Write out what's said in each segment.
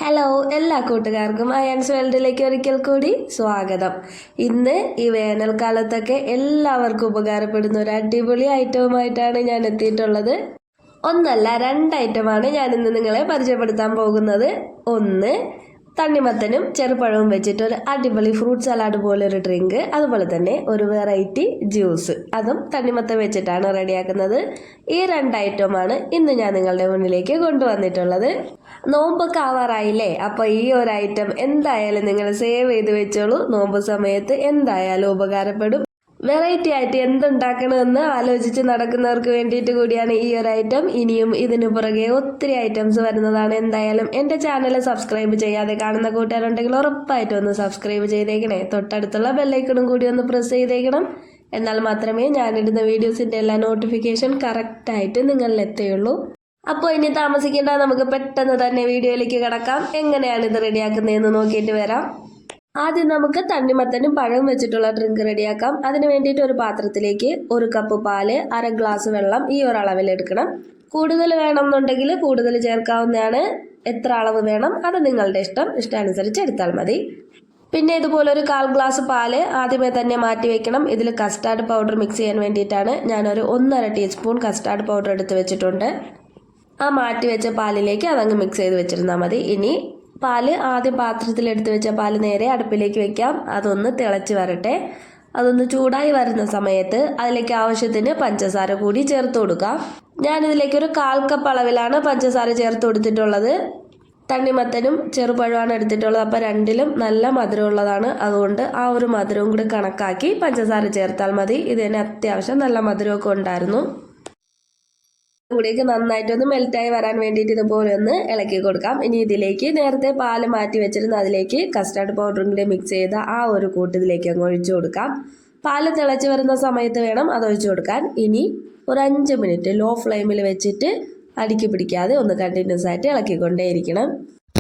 Hello എല്ലാ കൂട്ടുകാർക്കും ions വേൾഡിലേക്ക് ഒരിക്കൽ കൂടി സ്വാഗതം. ഇന്ന് ഈ വേനൽക്കാലത്തൊക്കെ എല്ലാവർക്കും ഉപകാരപ്പെടുന്ന ഒരു അടിപൊളി ഐറ്റവുമായിട്ടാണ് ഞാൻ എത്തിയിട്ടുള്ളത്. ഒന്നല്ല, രണ്ട് ഐറ്റമാണ് ഞാൻ ഇന്ന് നിങ്ങളെ പരിചയപ്പെടുത്താൻ പോകുന്നത്. ഒന്ന്, തണ്ണിമത്തനും ചെറുപഴവും വെച്ചിട്ട് ഒരു അടിപൊളി ഫ്രൂട്ട് സലാഡ് പോലെ ഒരു ഡ്രിങ്ക്, അതുപോലെ തന്നെ ഒരു വെറൈറ്റി ജ്യൂസ്, അതും തണ്ണിമത്തൻ വെച്ചിട്ടാണ് റെഡിയാക്കുന്നത്. ഈ രണ്ട് ഐറ്റമാണ് ഇന്ന് ഞാൻ നിങ്ങളുടെ മുന്നിലേക്ക് കൊണ്ടുവന്നിട്ടുള്ളത്. നോമ്പൊക്കെ ആവാറായില്ലേ? അപ്പോൾ ഈ ഒരു ഐറ്റം എന്തായാലും നിങ്ങൾ സേവ് ചെയ്ത് വെച്ചോളൂ. നോമ്പ് സമയത്ത് എന്തായാലും ഉപകാരപ്പെടും. വെറൈറ്റി ആയിട്ട് എന്തുണ്ടാക്കണമെന്ന് ആലോചിച്ച് നടക്കുന്നവർക്ക് വേണ്ടിയിട്ട് കൂടിയാണ് ഈ ഒരു ഐറ്റം. ഇനിയും ഇതിനു പുറകെ ഒത്തിരി ഐറ്റംസ് വരുന്നതാണ്. എന്തായാലും എൻ്റെ ചാനൽ സബ്സ്ക്രൈബ് ചെയ്യാതെ കാണുന്ന കൂട്ടുകാരുണ്ടെങ്കിൽ ഉറപ്പായിട്ടും ഒന്ന് സബ്സ്ക്രൈബ് ചെയ്തേക്കണേ. തൊട്ടടുത്തുള്ള ബെല്ലൈക്കണും കൂടി ഒന്ന് പ്രസ് ചെയ്തേക്കണം. എന്നാൽ മാത്രമേ ഞാനിടുന്ന വീഡിയോസിൻ്റെ എല്ലാ നോട്ടിഫിക്കേഷൻ കറക്റ്റായിട്ട് നിങ്ങളിൽ എത്തുകയുള്ളൂ. അപ്പോൾ ഇനി താമസിക്കേണ്ട, നമുക്ക് പെട്ടെന്ന് തന്നെ വീഡിയോയിലേക്ക് കിടക്കാം. എങ്ങനെയാണ് ഇത് റെഡിയാക്കുന്നതെന്ന് നോക്കിയിട്ട് വരാം. ആദ്യം നമുക്ക് തണ്ണിമത്തനും പഴവും വെച്ചിട്ടുള്ള ഡ്രിങ്ക് റെഡിയാക്കാം. അതിന് വേണ്ടിയിട്ട് ഒരു പാത്രത്തിലേക്ക് 1 കപ്പ് പാല്, 1/2 ഗ്ലാസ് വെള്ളം ഈ ഒരു അളവിൽ എടുക്കണം. കൂടുതൽ വേണമെന്നുണ്ടെങ്കിൽ കൂടുതൽ ചേർക്കാവുന്നതാണ്. എത്ര അളവ് വേണം അത് നിങ്ങളുടെ ഇഷ്ടാനുസരിച്ച് എടുത്താൽ മതി. പിന്നെ ഇതുപോലെ ഒരു 1/4 ഗ്ലാസ് പാല് ആദ്യമേ തന്നെ മാറ്റി വെക്കണം. ഇതിൽ കസ്റ്റാർഡ് പൗഡർ മിക്സ് ചെയ്യാൻ വേണ്ടിയിട്ടാണ്. ഞാനൊരു 1.5 ടീസ്പൂൺ കസ്റ്റാർഡ് പൗഡർ എടുത്ത് വെച്ചിട്ടുണ്ട്. ആ മാറ്റി വെച്ച പാലിലേക്ക് അതങ്ങ് മിക്സ് ചെയ്ത് വെച്ചിരുന്നാൽ മതി. ഇനി പാല് ആദ്യം പാത്രത്തിലെടുത്ത് വെച്ച പാല് നേരെ അടുപ്പിലേക്ക് വെക്കാം. അതൊന്ന് തിളച്ച് വരട്ടെ. അതൊന്ന് ചൂടായി വരുന്ന സമയത്ത് അതിലേക്ക് ആവശ്യത്തിന് പഞ്ചസാര കൂടി ചേർത്ത് കൊടുക്കാം. ഞാനിതിലേക്ക് ഒരു 1/4 കപ്പ് അളവിലാണ് പഞ്ചസാര ചേർത്ത് കൊടുത്തിട്ടുള്ളത്. തണ്ണിമത്തനും ചെറുപഴമാണ് എടുത്തിട്ടുള്ളത്. അപ്പോൾ രണ്ടിലും നല്ല മധുരമുള്ളതാണ്. അതുകൊണ്ട് ആ ഒരു മധുരവും കൂടി കണക്കാക്കി പഞ്ചസാര ചേർത്താൽ മതി. ഇതിന് അത്യാവശ്യം നല്ല മധുരമൊക്കെ ഉണ്ടായിരുന്നു. കൂടിയൊക്കെ നന്നായിട്ടൊന്ന് മെൽറ്റായി വരാൻ വേണ്ടിയിട്ട് ഇതുപോലെ ഒന്ന് ഇളക്കി കൊടുക്കാം. ഇനി ഇതിലേക്ക് നേരത്തെ പാല് മാറ്റി വെച്ചിരുന്ന അതിലേക്ക് കസ്റ്റാർഡ് പൗഡറും കൂടി മിക്സ് ചെയ്ത ആ ഒരു കൂട്ട് ഇതിലേക്ക് അങ്ങ് ഒഴിച്ചു കൊടുക്കാം. പാല് തിളച്ച് വരുന്ന സമയത്ത് വേണം അത് ഒഴിച്ചു കൊടുക്കാൻ. ഇനി ഒരു 5 മിനിറ്റ് ലോ ഫ്ലെയിമിൽ വെച്ചിട്ട് അടുക്കി പിടിക്കാതെ ഒന്ന് കണ്ടിന്യൂസ് ആയിട്ട് ഇളക്കിക്കൊണ്ടേയിരിക്കണം.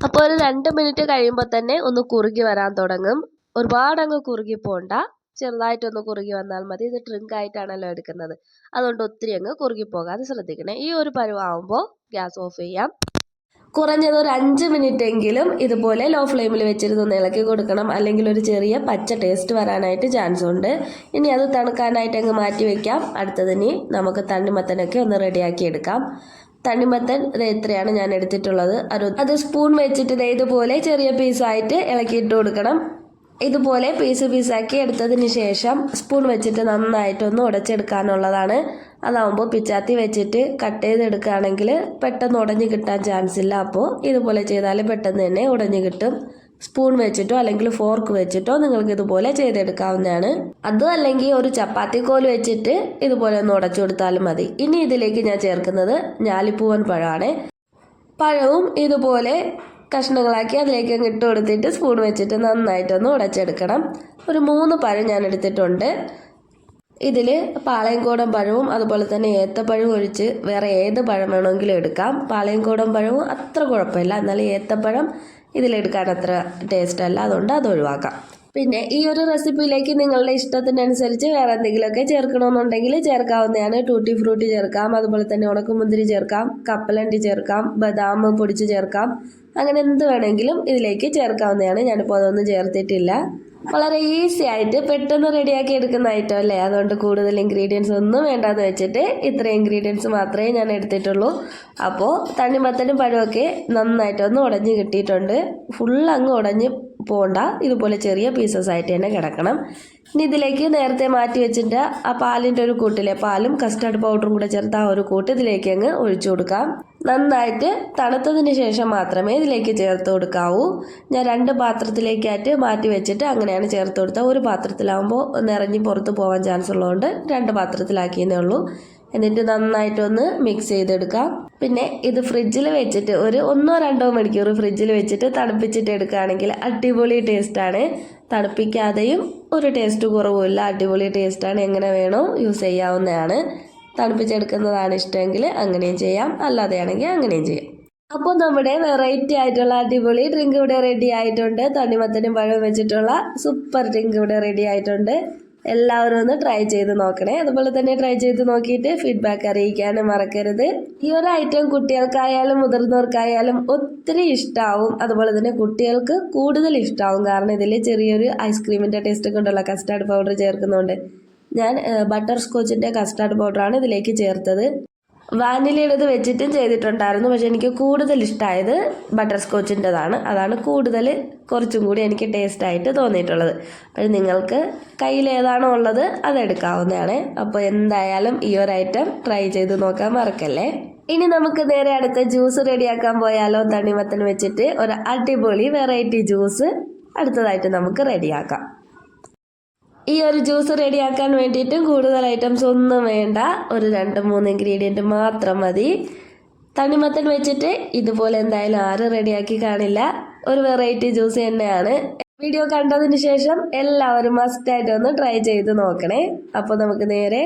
അപ്പോൾ ഒരു 2 മിനിറ്റ് കഴിയുമ്പോൾ തന്നെ ഒന്ന് കുറുകി വരാൻ തുടങ്ങും. ഒരുപാട് അങ്ങ് കുറുകി പോണ്ട, ചെറുതായിട്ടൊന്ന് കുറുകി വന്നാൽ മതി. ഇത് ഡ്രിങ്ക് ആയിട്ടാണല്ലോ എടുക്കുന്നത്, അതുകൊണ്ട് ഒത്തിരി അങ്ങ് കുറുകി പോകാതെ ശ്രദ്ധിക്കണേ. ഈ ഒരു പരുവാകുമ്പോൾ ഗ്യാസ് ഓഫ് ചെയ്യാം. കുറഞ്ഞത് ഒരു 5 മിനിറ്റ് എങ്കിലും ഇതുപോലെ ലോ ഫ്ലെയിമിൽ വെച്ചിരുന്ന് ഇളക്കി കൊടുക്കണം. അല്ലെങ്കിൽ ഒരു ചെറിയ പച്ച ടേസ്റ്റ് വരാനായിട്ട് ചാൻസ് ഉണ്ട്. ഇനി അത് തണുക്കാനായിട്ട് അങ്ങ് മാറ്റി വെക്കാം. അടുത്തതിനി നമുക്ക് തണ്ണിമത്തനൊക്കെ ഒന്ന് റെഡിയാക്കി എടുക്കാം. തണ്ണിമത്തൻ ഇത്രയാണ് ഞാൻ എടുത്തിട്ടുള്ളത്. അത് സ്പൂൺ വെച്ചിട്ട് ഇതുപോലെ ചെറിയ പീസായിട്ട് ഇളക്കിയിട്ട് കൊടുക്കണം. ഇതുപോലെ പീസാക്കി എടുത്തതിന് ശേഷം സ്പൂൺ വെച്ചിട്ട് നന്നായിട്ടൊന്ന് ഉടച്ചെടുക്കാനുള്ളതാണ്. അതാവുമ്പോൾ പിച്ചാത്തി വെച്ചിട്ട് കട്ട് ചെയ്തെടുക്കുകയാണെങ്കിൽ പെട്ടെന്ന് ഉടഞ്ഞു കിട്ടാൻ ചാൻസ് ഇല്ല. അപ്പോൾ ഇതുപോലെ ചെയ്താൽ പെട്ടെന്ന് തന്നെ ഉടഞ്ഞു കിട്ടും. സ്പൂൺ വെച്ചിട്ടോ അല്ലെങ്കിൽ ഫോർക്ക് വെച്ചിട്ടോ നിങ്ങൾക്ക് ഇതുപോലെ ചെയ്തെടുക്കാവുന്നതാണ്. അതും അല്ലെങ്കിൽ ഒരു ചപ്പാത്തി കോല് വെച്ചിട്ട് ഇതുപോലെ ഒന്ന് ഉടച്ചു കൊടുത്താലും മതി. ഇനി ഇതിലേക്ക് ഞാൻ ചേർക്കുന്നത് ഞാലിപ്പൂവൻ പഴമാണ്. പഴവും ഇതുപോലെ കഷ്ണങ്ങളാക്കി അതിലേക്ക് അങ്ങ് ഇട്ട് കൊടുത്തിട്ട് സ്പൂൺ വെച്ചിട്ട് നന്നായിട്ടൊന്ന് ഉടച്ചെടുക്കണം. ഒരു 3 പഴം ഞാൻ എടുത്തിട്ടുണ്ട്. ഇതിൽ പാളയംകോടൻ പഴവും അതുപോലെ തന്നെ ഏത്തപ്പഴവും ഒഴിച്ച് വേറെ ഏത് പഴം വേണമെങ്കിലും എടുക്കാം. പാളയംകോടൻ പഴവും അത്ര കുഴപ്പമില്ല, എന്നാൽ ഏത്തപ്പഴം ഇതിലെടുക്കാൻ അത്ര ടേസ്റ്റ് അല്ല, അതുകൊണ്ട് അത് ഒഴിവാക്കാം. പിന്നെ ഈ ഒരു റെസിപ്പിയിലേക്ക് നിങ്ങളുടെ ഇഷ്ടത്തിനനുസരിച്ച് വേറെ എന്തെങ്കിലുമൊക്കെ ചേർക്കണമെന്നുണ്ടെങ്കിൽ ചേർക്കാവുന്നതാണ്. ടൂട്ടി ഫ്രൂട്ടി ചേർക്കാം, അതുപോലെ തന്നെ ഉണക്കമുന്തിരി ചേർക്കാം, കപ്പലണ്ടി ചേർക്കാം, ബദാം പൊടിച്ച് ചേർക്കാം. അങ്ങനെ എന്ത് വേണമെങ്കിലും ഇതിലേക്ക് ചേർക്കാവുന്നതാണ്. ഞാനിപ്പോൾ അതൊന്നും ചേർത്തിട്ടില്ല. വളരെ ഈസി ആയിട്ട് പെട്ടെന്ന് റെഡിയാക്കി എടുക്കുന്ന ഐറ്റം അല്ലേ, അതുകൊണ്ട് കൂടുതൽ ഇൻഗ്രീഡിയൻസ് ഒന്നും വേണ്ടാന്ന് വെച്ചിട്ട് ഇത്രയും ഇൻഗ്രീഡിയൻസ് മാത്രമേ ഞാൻ എടുത്തിട്ടുള്ളൂ. അപ്പോൾ തണ്ണിമത്തനും പഴമൊക്കെ നന്നായിട്ടൊന്ന് ഉടഞ്ഞ് കിട്ടിയിട്ടുണ്ട്. അങ്ങ് ഉടഞ്ഞ് പോണ്ട, ഇതുപോലെ ചെറിയ പീസസ് ആയിട്ട് തന്നെ കിടക്കണം. ഇനി ഇതിലേക്ക് നേരത്തെ മാറ്റി വെച്ചിട്ട് ആ പാലിൻ്റെ ഒരു കൂട്ടിലെ പാലും കസ്റ്റാർഡ് പൗഡറും കൂടെ ചേർത്ത് ആ ഒരു കൂട്ട് ഇതിലേക്ക് അങ്ങ് ഒഴിച്ചു കൊടുക്കാം. നന്നായിട്ട് തണുത്തതിന് ശേഷം മാത്രമേ ഇതിലേക്ക് ചേർത്ത് കൊടുക്കാവൂ. ഞാൻ 2 പാത്രത്തിലേക്കായിട്ട് മാറ്റി വെച്ചിട്ട് അങ്ങനെയാണ് ചേർത്ത് കൊടുത്തത്. ഒരു പാത്രത്തിലാവുമ്പോൾ നിറഞ്ഞ് പുറത്ത് പോകാൻ ചാൻസ് ഉള്ളതുകൊണ്ട് 2 പാത്രത്തിലാക്കിയതേ ഉള്ളൂ. എന്നിട്ട് നന്നായിട്ടൊന്ന് മിക്സ് ചെയ്തെടുക്കാം. പിന്നെ ഇത് ഫ്രിഡ്ജിൽ വെച്ചിട്ട് ഒരു 1-2 മണിക്കൂർ ഫ്രിഡ്ജിൽ വെച്ചിട്ട് തണുപ്പിച്ചിട്ട് എടുക്കുകയാണെങ്കിൽ അടിപൊളി ടേസ്റ്റാണ്. തണുപ്പിക്കാതെയും ഒരു ടേസ്റ്റ് കുറവുമില്ല, അടിപൊളി ടേസ്റ്റാണ്. എങ്ങനെ വേണോ യൂസ് ചെയ്യാവുന്നതാണ്. തണുപ്പിച്ചെടുക്കുന്നതാണ് ഇഷ്ടമെങ്കിൽ അങ്ങനെയും ചെയ്യാം, അല്ലാതെയാണെങ്കിൽ അങ്ങനെയും ചെയ്യാം. അപ്പോൾ നമ്മുടെ വെറൈറ്റി ആയിട്ടുള്ള അടിപൊളി ഡ്രിങ്ക് ഇവിടെ റെഡി ആയിട്ടുണ്ട്. തണ്ണിമത്തനും പഴവും വെച്ചിട്ടുള്ള സൂപ്പർ ഡ്രിങ്ക് ഇവിടെ റെഡി ആയിട്ടുണ്ട്. എല്ലാവരും ഒന്ന് ട്രൈ ചെയ്ത് നോക്കണേ. അതുപോലെ തന്നെ ട്രൈ ചെയ്ത് നോക്കിയിട്ട് ഫീഡ്ബാക്ക് അറിയിക്കാനും മറക്കരുത്. ഈ ഒരു ഐറ്റം കുട്ടികൾക്കായാലും മുതിർന്നവർക്കായാലും ഒത്തിരി ഇഷ്ടമാവും. അതുപോലെ തന്നെ കുട്ടികൾക്ക് കൂടുതൽ ഇഷ്ടമാവും. കാരണം ഇതിൽ ചെറിയൊരു ഐസ്ക്രീമിൻ്റെ ടേസ്റ്റ് കൊണ്ടുള്ള കസ്റ്റാർഡ് പൗഡർ ചേർക്കുന്നുണ്ട്. ഞാൻ ബട്ടർ സ്കോച്ചിൻ്റെ കസ്റ്റാർഡ് പൗഡറാണ് ഇതിലേക്ക് ചേർത്തത്. വാനിലയുടേത് വെച്ചിട്ടും ചെയ്തിട്ടുണ്ടായിരുന്നു. പക്ഷെ എനിക്ക് കൂടുതൽ ഇഷ്ടമായത് ബട്ടർ സ്കോച്ചിൻ്റെതാണ്. അതാണ് കുറച്ചും കൂടി എനിക്ക് ടേസ്റ്റായിട്ട് തോന്നിയിട്ടുള്ളത്. അപ്പോൾ നിങ്ങൾക്ക് കയ്യിൽ ഏതാണോ ഉള്ളത് അതെടുക്കാവുന്നതാണ്. അപ്പോൾ എന്തായാലും ഈ ഒരു ഐറ്റം ട്രൈ ചെയ്ത് നോക്കാൻ മറക്കല്ലേ. ഇനി നമുക്ക് നേരെ അടുത്ത ജ്യൂസ് റെഡിയാക്കാൻ പോയാലോ. തണ്ണിമത്തൻ വെച്ചിട്ട് ഒരു അടിപൊളി വെറൈറ്റി ജ്യൂസ് അടുത്തതായിട്ട് നമുക്ക് റെഡിയാക്കാം. ഈ ഒരു ജ്യൂസ് റെഡിയാക്കാൻ വേണ്ടിയിട്ടും കൂടുതൽ ഐറ്റംസ് ഒന്നും വേണ്ട. ഒരു 2-3 ഇൻഗ്രീഡിയൻറ്റ് മാത്രം മതി. തണ്ണിമത്തൻ വെച്ചിട്ട് ഇതുപോലെ എന്തായാലും ആരും റെഡിയാക്കി കാണില്ല. ഒരു വെറൈറ്റി ജ്യൂസ് തന്നെയാണ്. വീഡിയോ കണ്ടതിന് ശേഷം എല്ലാവരും മസ്റ്റായിട്ട് ഒന്ന് ട്രൈ ചെയ്ത് നോക്കണേ. അപ്പോൾ നമുക്ക് നേരെ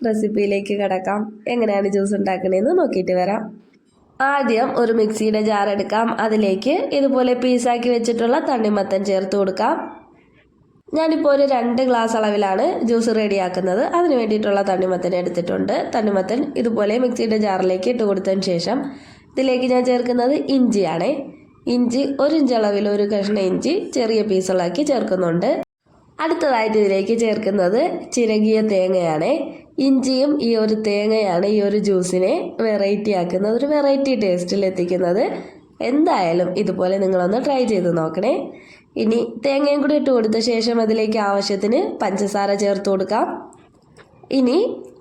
റെസിപ്പിയിലേക്ക് കിടക്കാം. എങ്ങനെയാണ് ജ്യൂസ് ഉണ്ടാക്കണേന്ന് നോക്കിയിട്ട് വരാം. ആദ്യം ഒരു മിക്സിയുടെ ജാർ എടുക്കാം. അതിലേക്ക് ഇതുപോലെ പീസാക്കി വെച്ചിട്ടുള്ള തണ്ണിമത്തൻ ചേർത്ത് കൊടുക്കാം. ഞാനിപ്പോൾ ഒരു 2 ഗ്ലാസ് അളവിലാണ് ജ്യൂസ് റെഡിയാക്കുന്നത്. അതിന് വേണ്ടിയിട്ടുള്ള തണ്ണിമത്തൻ എടുത്തിട്ടുണ്ട്. തണ്ണിമത്തൻ ഇതുപോലെ മിക്സിയുടെ ജാറിലേക്ക് ഇട്ട് കൊടുത്തതിന് ശേഷം ഇതിലേക്ക് ഞാൻ ചേർക്കുന്നത് ഇഞ്ചിയാണ്. ഇഞ്ചി 1 ഇഞ്ച് അളവിൽ ഒരു കഷ്ണം ഇഞ്ചി ചെറിയ പീസുകളാക്കി ചേർക്കുന്നുണ്ട്. അടുത്തതായിട്ട് ഇതിലേക്ക് ചേർക്കുന്നത് ചിരകിയ തേങ്ങയാണ്. ഇഞ്ചിയും ഈ ഒരു തേങ്ങയാണ് ഈ ഒരു ജ്യൂസിനെ വെറൈറ്റി ആക്കുന്നത്, ഒരു വെറൈറ്റി ടേസ്റ്റിൽ എത്തിക്കുന്നത്. എന്തായാലും ഇതുപോലെ നിങ്ങളൊന്ന് ട്രൈ ചെയ്ത് നോക്കണേ. ഇനി തേങ്ങയും കൂടി ഇട്ട് കൊടുത്ത ശേഷം അതിലേക്ക് ആവശ്യത്തിന് പഞ്ചസാര ചേർത്ത് കൊടുക്കാം. ഇനി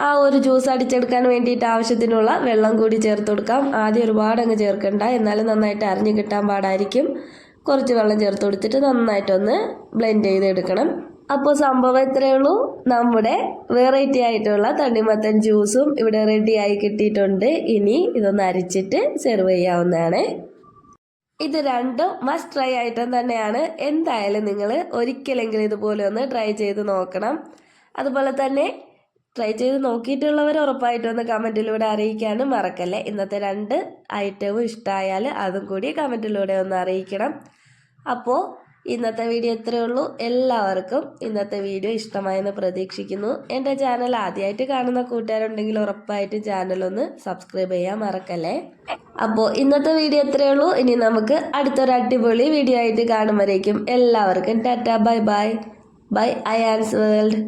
ആ ഒരു ജ്യൂസ് അടിച്ചെടുക്കാൻ വേണ്ടിയിട്ട് ആവശ്യത്തിനുള്ള വെള്ളം കൂടി ചേർത്ത് കൊടുക്കാം. ആദ്യം ഒരുപാട് അങ്ങ് ചേർക്കണ്ട, എന്നാലും നന്നായിട്ട് അരിഞ്ഞ് കിട്ടാൻ പാടായിരിക്കും. കുറച്ച് വെള്ളം ചേർത്ത് കൊടുത്തിട്ട് നന്നായിട്ടൊന്ന് ബ്ലെൻഡ് ചെയ്തെടുക്കണം. അപ്പോൾ സംഭവം ഇത്രയേ ഉള്ളൂ. നമ്മുടെ വെറൈറ്റി ആയിട്ടുള്ള തണ്ണിമത്തൻ ജ്യൂസും ഇവിടെ റെഡിയായി കിട്ടിയിട്ടുണ്ട്. ഇനി ഇതൊന്ന് അരിച്ചിട്ട് സെർവ് ചെയ്യാവുന്നതാണ്. ഇത് രണ്ടും മസ്റ്റ് ട്രൈ ഐറ്റം തന്നെയാണ്. എന്തായാലും നിങ്ങൾ ഒരിക്കലെങ്കിലും ഇതുപോലെ ഒന്ന് ട്രൈ ചെയ്ത് നോക്കണം. അതുപോലെ തന്നെ ട്രൈ ചെയ്ത് നോക്കിയിട്ടുള്ളവർ ഉറപ്പായിട്ടും ഒന്ന് കമൻറ്റിലൂടെ അറിയിക്കാനും മറക്കല്ലേ. ഇന്നത്തെ 2 ഐറ്റവും ഇഷ്ടമായാൽ അതും കൂടി കമൻറ്റിലൂടെ ഒന്ന് അറിയിക്കണം. അപ്പോൾ ഇന്നത്തെ വീഡിയോ ഇത്രയേ ഉള്ളൂ. എല്ലാവർക്കും ഇന്നത്തെ വീഡിയോ ഇഷ്ടമായെന്ന് പ്രതീക്ഷിക്കുന്നു. എൻ്റെ ചാനൽ ആദ്യമായിട്ട് കാണുന്ന കൂട്ടുകാരുണ്ടെങ്കിൽ ഉറപ്പായിട്ട് ചാനലൊന്ന് സബ്സ്ക്രൈബ് ചെയ്യാൻ മറക്കല്ലേ. അപ്പോൾ ഇന്നത്തെ വീഡിയോ ഇത്രയേ ഉള്ളൂ. ഇനി നമുക്ക് അടുത്തൊരു അടിപൊളി വീഡിയോ ആയിട്ട് കാണുമ്പോഴേക്കും എല്ലാവർക്കും tata, bye bye. Bye Ayaan's world.